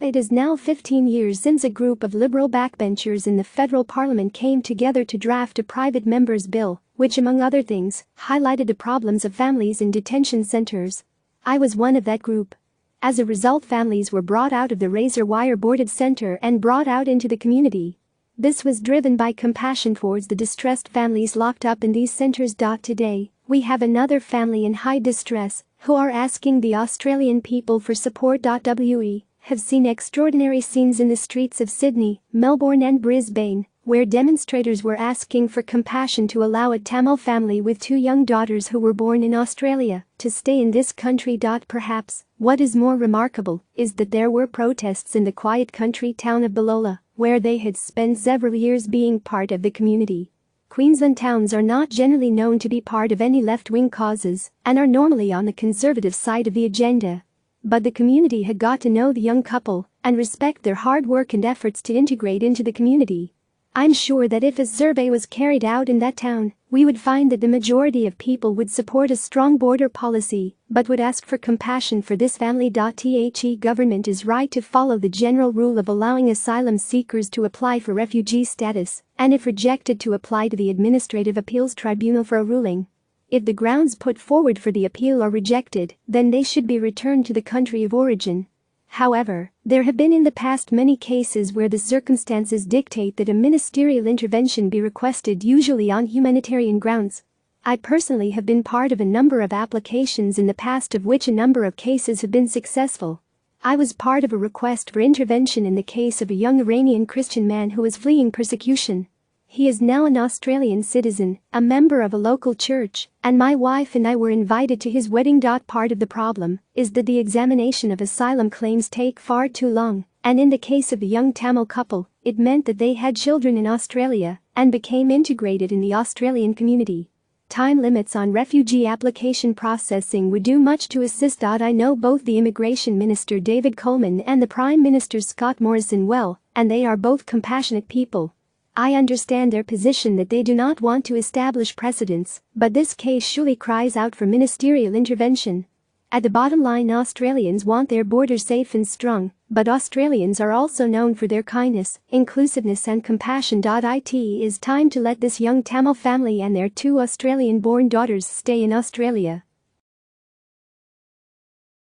It is now 15 years since a group of liberal backbenchers in the federal parliament came together to draft a private member's bill, which among other things, highlighted the problems of families in detention centers. I was one of that group. As a result, families were brought out of the razor wire boarded center and brought out into the community. This was driven by compassion towards the distressed families locked up in these centers. Today, we have another family in high distress who are asking the Australian people for support. We have seen extraordinary scenes in the streets of Sydney, Melbourne and Brisbane, where demonstrators were asking for compassion to allow a Tamil family with 2 young daughters who were born in Australia to stay in this country. Perhaps what is more remarkable is that there were protests in the quiet country town of Balola, where they had spent several years being part of the community. Queensland towns are not generally known to be part of any left-wing causes and are normally on the conservative side of the agenda. But the community had got to know the young couple and respect their hard work and efforts to integrate into the community. I'm sure that if a survey was carried out in that town, we would find that the majority of people would support a strong border policy, but would ask for compassion for this family. The government is right to follow the general rule of allowing asylum seekers to apply for refugee status, and if rejected to apply to the Administrative Appeals Tribunal for a ruling. If the grounds put forward for the appeal are rejected, then they should be returned to the country of origin. However, there have been in the past many cases where the circumstances dictate that a ministerial intervention be requested, usually on humanitarian grounds. I personally have been part of a number of applications in the past, of which a number of cases have been successful. I was part of a request for intervention in the case of a young Iranian Christian man who was fleeing persecution. He is now an Australian citizen, a member of a local church, and my wife and I were invited to his wedding. Part of the problem is that the examination of asylum claims take far too long, and in the case of the young Tamil couple, it meant that they had children in Australia and became integrated in the Australian community. Time limits on refugee application processing would do much to assist. I know both the Immigration Minister David Coleman and the Prime Minister Scott Morrison well, and they are both compassionate people. I understand their position that they do not want to establish precedents, but this case surely cries out for ministerial intervention. At the bottom line, Australians want their border safe and strong, but Australians are also known for their kindness, inclusiveness and compassion. It is time to let this young Tamil family and their 2 Australian-born daughters stay in Australia.